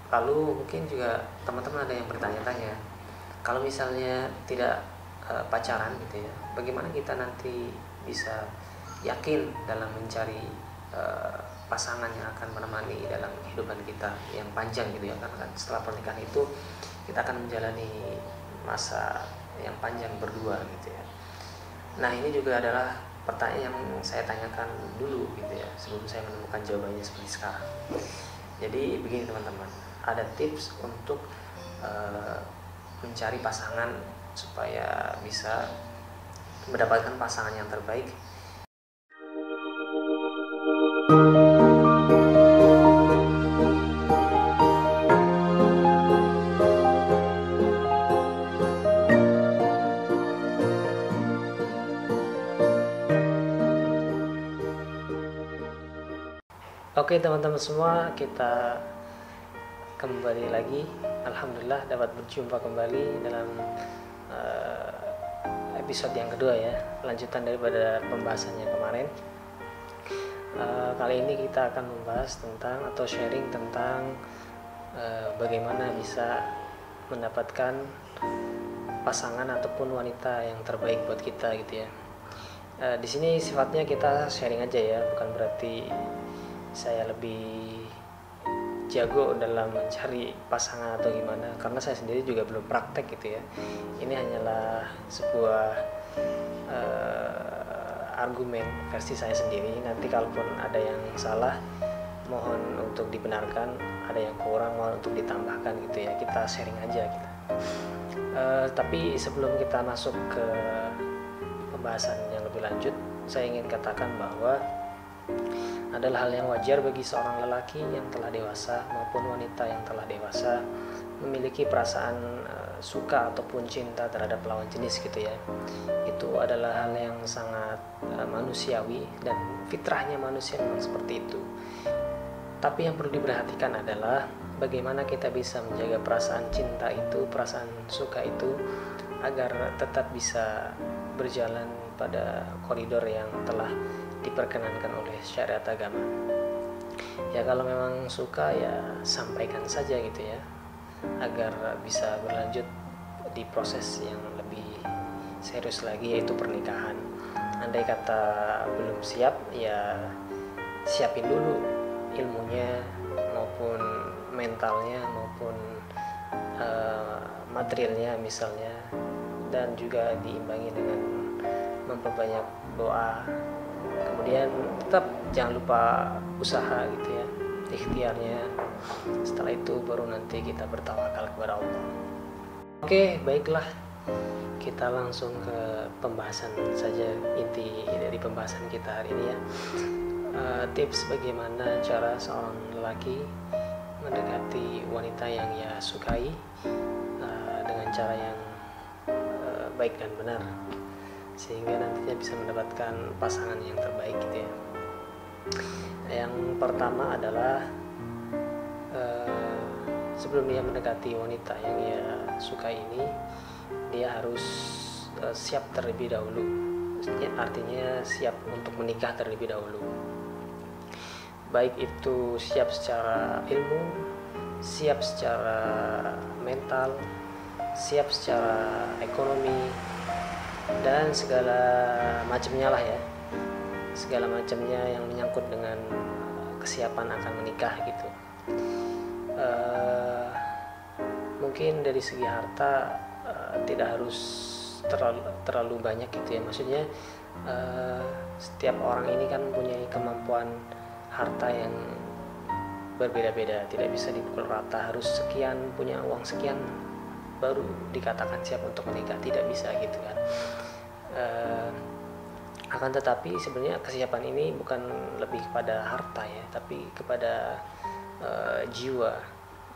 Lalu mungkin juga teman-teman ada yang bertanya-tanya, kalau misalnya tidak pacaran gitu ya, bagaimana kita nanti bisa yakin dalam mencari pasangan yang akan menemani dalam kehidupan kita yang panjang gitu ya, karena kan setelah pernikahan itu kita akan menjalani masa yang panjang berdua gitu ya. Nah, ini juga adalah pertanyaan yang saya tanyakan dulu gitu ya, sebelum saya menemukan jawabannya seperti sekarang. Jadi begini teman-teman, ada tips untuk mencari pasangan supaya bisa mendapatkan pasangan yang terbaik. Oke teman-teman semua, kita kembali lagi. Alhamdulillah dapat berjumpa kembali dalam episode yang kedua ya, lanjutan daripada pembahasannya kemarin. Kali ini kita akan membahas tentang atau sharing tentang bagaimana bisa mendapatkan pasangan ataupun wanita yang terbaik buat kita gitu ya. Di sini sifatnya kita sharing aja ya, bukan berarti saya lebih jago dalam mencari pasangan atau gimana, karena saya sendiri juga belum praktek gitu ya. Ini hanyalah sebuah argumen versi saya sendiri. Nanti kalaupun ada yang salah, mohon untuk dibenarkan, ada yang kurang mohon untuk ditambahkan gitu ya. Kita sharing aja kita. Tapi sebelum kita masuk ke pembahasan yang lebih lanjut, saya ingin katakan bahwa adalah hal yang wajar bagi seorang lelaki yang telah dewasa maupun wanita yang telah dewasa memiliki perasaan suka ataupun cinta terhadap lawan jenis gitu ya. Itu adalah hal yang sangat manusiawi dan fitrahnya manusia memang seperti itu. Tapi yang perlu diperhatikan adalah bagaimana kita bisa menjaga perasaan cinta itu, perasaan suka itu agar tetap bisa berjalan pada koridor yang telah diperkenankan oleh syariat agama. Ya kalau memang suka ya sampaikan saja gitu ya, agar bisa berlanjut di proses yang lebih serius lagi, yaitu pernikahan. Andai kata belum siap ya siapin dulu ilmunya maupun mentalnya maupun materialnya misalnya, dan juga diimbangi dengan memperbanyak doa. Kemudian tetap jangan lupa usaha gitu ya, ikhtiarnya. Setelah itu baru nanti kita bertawakal kepada Allah. Oke, baiklah, kita langsung ke pembahasan saja, inti dari pembahasan kita hari ini ya. Tips bagaimana cara seorang lelaki mendekati wanita yang ia sukai dengan cara yang baik dan benar, sehingga nantinya bisa mendapatkan pasangan yang terbaik gitu ya. Yang pertama adalah sebelum dia mendekati wanita yang ia suka ini, dia harus siap terlebih dahulu. Artinya siap untuk menikah terlebih dahulu. Baik itu siap secara ilmu, siap secara mental, siap secara ekonomi, dan segala macamnya lah ya, segala macamnya yang menyangkut dengan kesiapan akan menikah gitu. Mungkin dari segi harta tidak harus terlalu banyak gitu ya, maksudnya setiap orang ini kan punya kemampuan harta yang berbeda-beda, tidak bisa dipukul rata harus sekian, punya uang sekian baru dikatakan siap untuk menikah, tidak bisa gitu kan. Akan tetapi sebenarnya kesiapan ini bukan lebih kepada harta ya, tapi kepada jiwa,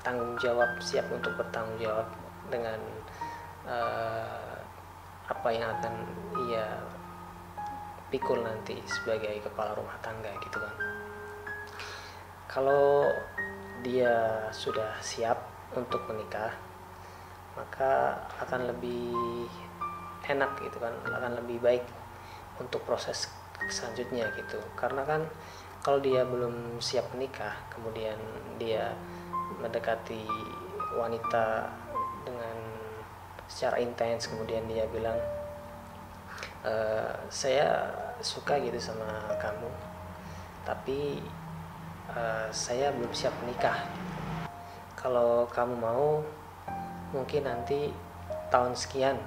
tanggung jawab, siap untuk bertanggung jawab dengan apa yang akan ia pikul nanti sebagai kepala rumah tangga gitu kan. Kalau dia sudah siap untuk menikah, maka akan lebih enak gitu kan, akan lebih baik untuk proses selanjutnya gitu. Karena kan kalau dia belum siap menikah, kemudian dia mendekati wanita dengan secara intens, kemudian dia bilang, saya suka gitu sama kamu, tapi saya belum siap menikah. Kalau kamu mau, mungkin nanti tahun sekian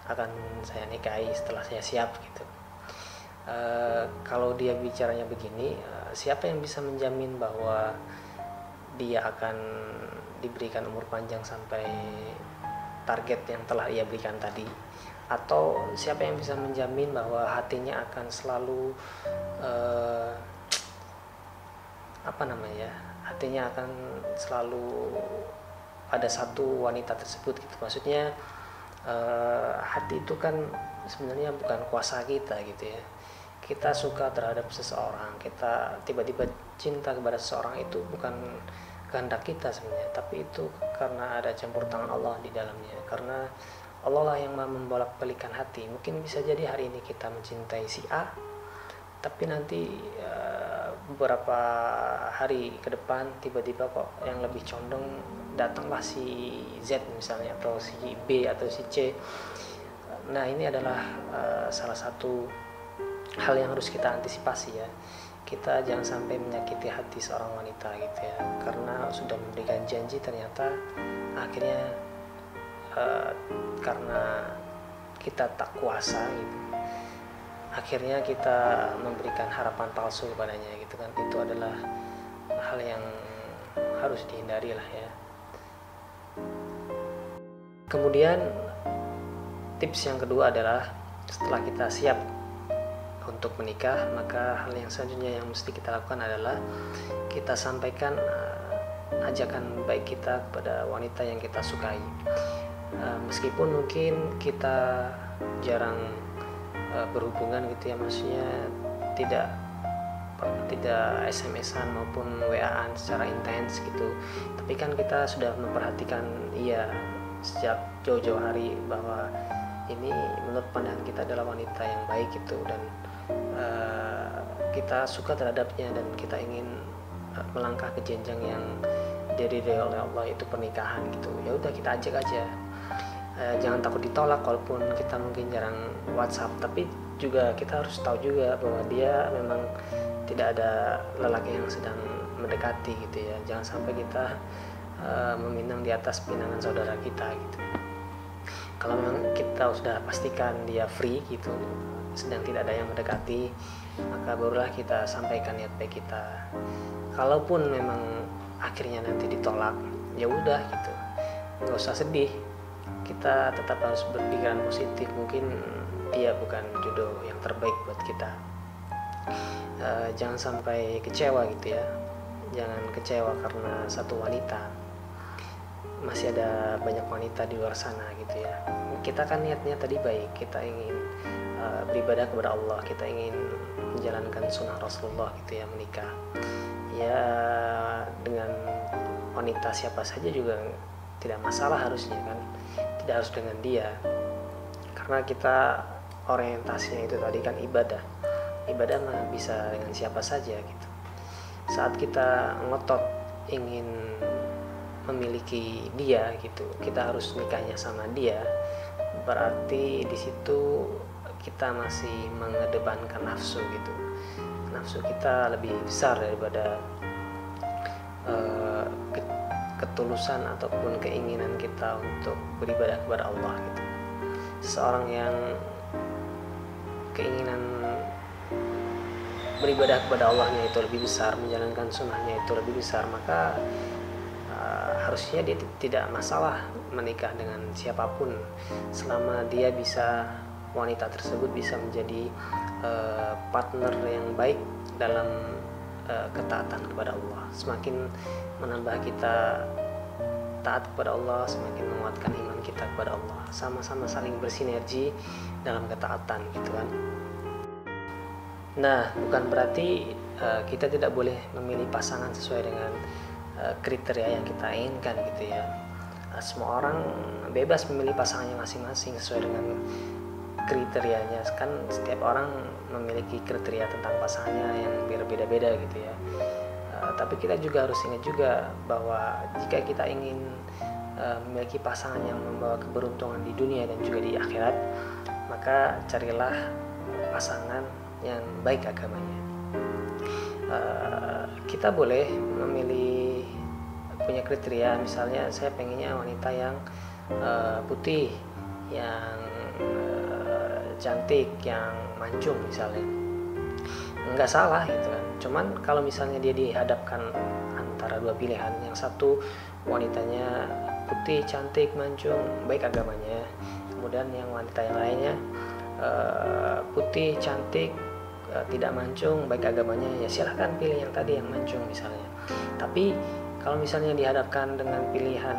akan saya nikahi setelah saya siap gitu. Kalau dia bicaranya begini, siapa yang bisa menjamin bahwa dia akan diberikan umur panjang sampai target yang telah ia berikan tadi? Atau siapa yang bisa menjamin bahwa hatinya akan selalu hatinya akan selalu pada satu wanita tersebut gitu. Maksudnya hati itu kan sebenarnya bukan kuasa kita gitu ya. Kita suka terhadap seseorang, kita tiba-tiba cinta kepada seseorang, itu bukan kehendak kita sebenarnya, tapi itu karena ada campur tangan Allah di dalamnya. Karena Allah lah yang membolak-balikan hati. Mungkin bisa jadi hari ini kita mencintai si A, tapi nanti beberapa hari ke depan tiba-tiba kok yang lebih condong datanglah si Z misalnya, atau si B atau si C. Nah, ini adalah salah satu hal yang harus kita antisipasi ya. Kita jangan sampai menyakiti hati seorang wanita gitu ya, karena sudah memberikan janji ternyata akhirnya karena kita tak kuasa gitu, akhirnya kita memberikan harapan palsu kepadanya gitu kan. Itu adalah hal yang harus dihindari lah ya. Kemudian tips yang kedua adalah setelah kita siap untuk menikah, maka hal yang selanjutnya yang mesti kita lakukan adalah kita sampaikan ajakan baik kita kepada wanita yang kita sukai. Meskipun mungkin kita jarang berhubungan gitu ya, maksudnya tidak SMS-an maupun WA-an secara intens gitu, tapi kan kita sudah memperhatikan ia sejak jauh-jauh hari bahwa ini menurut pandangan kita adalah wanita yang baik gitu, dan kita suka terhadapnya dan kita ingin melangkah ke jenjang yang diridhoi oleh Allah, itu pernikahan gitu. Ya udah, kita ajak aja. Jangan takut ditolak walaupun kita mungkin jarang WhatsApp, tapi juga kita harus tahu juga bahwa dia memang tidak ada lelaki yang sedang mendekati gitu ya. Jangan sampai kita meminang di atas pinangan saudara kita gitu. Kalau memang kita sudah pastikan dia free gitu, sedang tidak ada yang mendekati, maka barulah kita sampaikan niat baik kita. Kalaupun memang akhirnya nanti ditolak, ya udah gitu, nggak usah sedih. Kita tetap harus berpikiran positif. Mungkin dia bukan jodoh yang terbaik buat kita. Jangan sampai kecewa gitu ya. Jangan kecewa karena satu wanita. Masih ada banyak wanita di luar sana gitu ya. Kita kan niatnya tadi baik, kita ingin beribadah kepada Allah, kita ingin menjalankan sunnah Rasulullah gitu ya, menikah. Ya dengan wanita siapa saja juga tidak masalah harusnya kan. Tidak harus dengan dia, karena kita orientasinya itu tadi kan ibadah mah bisa dengan siapa saja gitu. Saat kita ngotot ingin memiliki dia gitu, kita harus nikahnya sama dia, berarti di situ kita masih mengedepankan nafsu gitu. Nafsu kita lebih besar daripada ketulusan ataupun keinginan kita untuk beribadah kepada Allah gitu. Seseorang yang keinginan beribadah kepada Allahnya itu lebih besar, menjalankan sunnahnya itu lebih besar, maka harusnya dia tidak masalah menikah dengan siapapun selama dia bisa, wanita tersebut bisa menjadi partner yang baik dalam ketaatan kepada Allah. Semakin menambah kita taat kepada Allah, semakin menguatkan iman kita kepada Allah. Sama-sama saling bersinergi dalam ketaatan gitu kan. Nah, bukan berarti kita tidak boleh memilih pasangan sesuai dengan kriteria yang kita inginkan gitu ya. Semua orang bebas memilih pasangannya masing-masing sesuai dengan kriterianya. Kan setiap orang memiliki kriteria tentang pasangannya yang berbeda-beda gitu ya. Tapi kita juga harus ingat juga bahwa jika kita ingin memiliki pasangan yang membawa keberuntungan di dunia dan juga di akhirat, maka carilah pasangan yang baik agamanya. Kita boleh memilih punya kriteria, misalnya saya pengennya wanita yang putih, yang cantik, yang mancung misalnya, nggak salah gitu kan. Cuman kalau misalnya dia dihadapkan antara dua pilihan, yang satu wanitanya putih, cantik, mancung, baik agamanya, kemudian yang wanita yang lainnya putih, cantik, tidak mancung, baik agamanya, ya silahkan pilih yang tadi, yang mancung misalnya. Tapi kalau misalnya dihadapkan dengan pilihan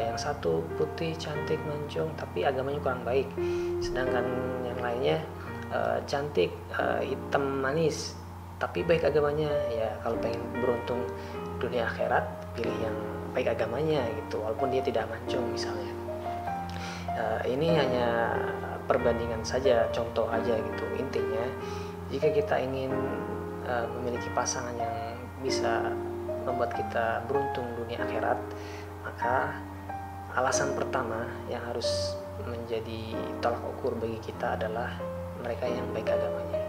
yang satu putih, cantik, mancung, tapi agamanya kurang baik, sedangkan yang lainnya cantik, hitam manis, tapi baik agamanya, ya kalau pengen beruntung dunia akhirat, pilih yang baik agamanya gitu, walaupun dia tidak mancung misalnya. Ini hanya perbandingan saja, contoh aja gitu. Intinya, jika kita ingin memiliki pasangan yang bisa membuat kita beruntung dunia akhirat, maka alasan pertama yang harus menjadi tolak ukur bagi kita adalah mereka yang baik agamanya.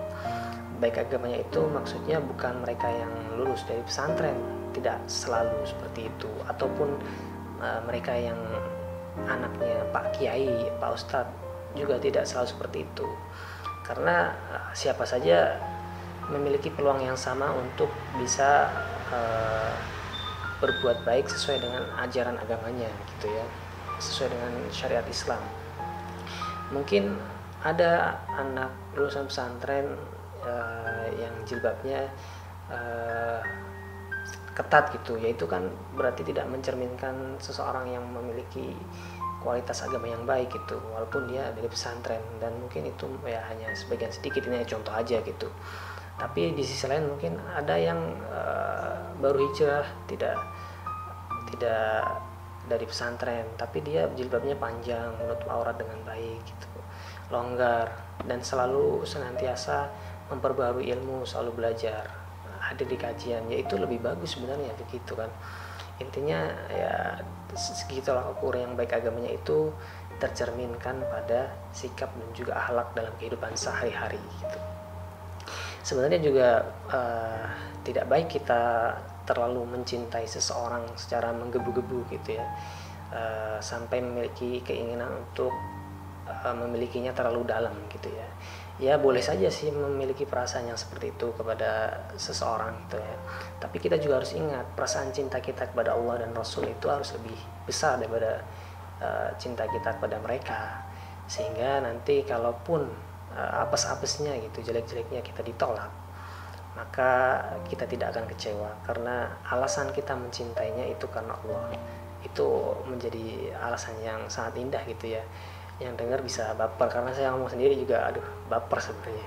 Baik agamanya itu maksudnya bukan mereka yang lulus dari pesantren, tidak selalu seperti itu, ataupun mereka yang anaknya Pak Kiai, Pak Ustadz, juga tidak selalu seperti itu. Karena siapa saja memiliki peluang yang sama untuk bisa berbuat baik sesuai dengan ajaran agamanya gitu ya, sesuai dengan syariat Islam. Mungkin ada anak lulusan pesantren yang jilbabnya ketat gitu, yaitu kan berarti tidak mencerminkan seseorang yang memiliki kualitas agama yang baik gitu, walaupun dia dari pesantren, dan mungkin itu ya hanya sebagian sedikit, ini contoh aja gitu. Tapi di sisi lain mungkin ada yang baru hijrah, tidak dari pesantren, tapi dia jilbabnya panjang, menutup aurat dengan baik gitu, longgar, dan selalu senantiasa memperbarui ilmu, selalu belajar, hadir di kajian, yaitu lebih bagus sebenarnya begitu kan. Intinya ya segitulah ukur yang baik agamanya itu tercerminkan pada sikap dan juga akhlak dalam kehidupan sehari-hari gitu. Sebenarnya juga tidak baik kita terlalu mencintai seseorang secara menggebu-gebu gitu ya, sampai memiliki keinginan untuk memilikinya terlalu dalam gitu ya. Ya boleh saja sih memiliki perasaan yang seperti itu kepada seseorang gitu ya, tapi kita juga harus ingat perasaan cinta kita kepada Allah dan Rasul itu harus lebih besar daripada cinta kita kepada mereka, sehingga nanti kalaupun apes-apesnya gitu, jelek-jeleknya kita ditolak, maka kita tidak akan kecewa, karena alasan kita mencintainya itu karena Allah. Itu menjadi alasan yang sangat indah gitu ya. Yang dengar bisa baper, karena saya ngomong sendiri juga baper sebenarnya.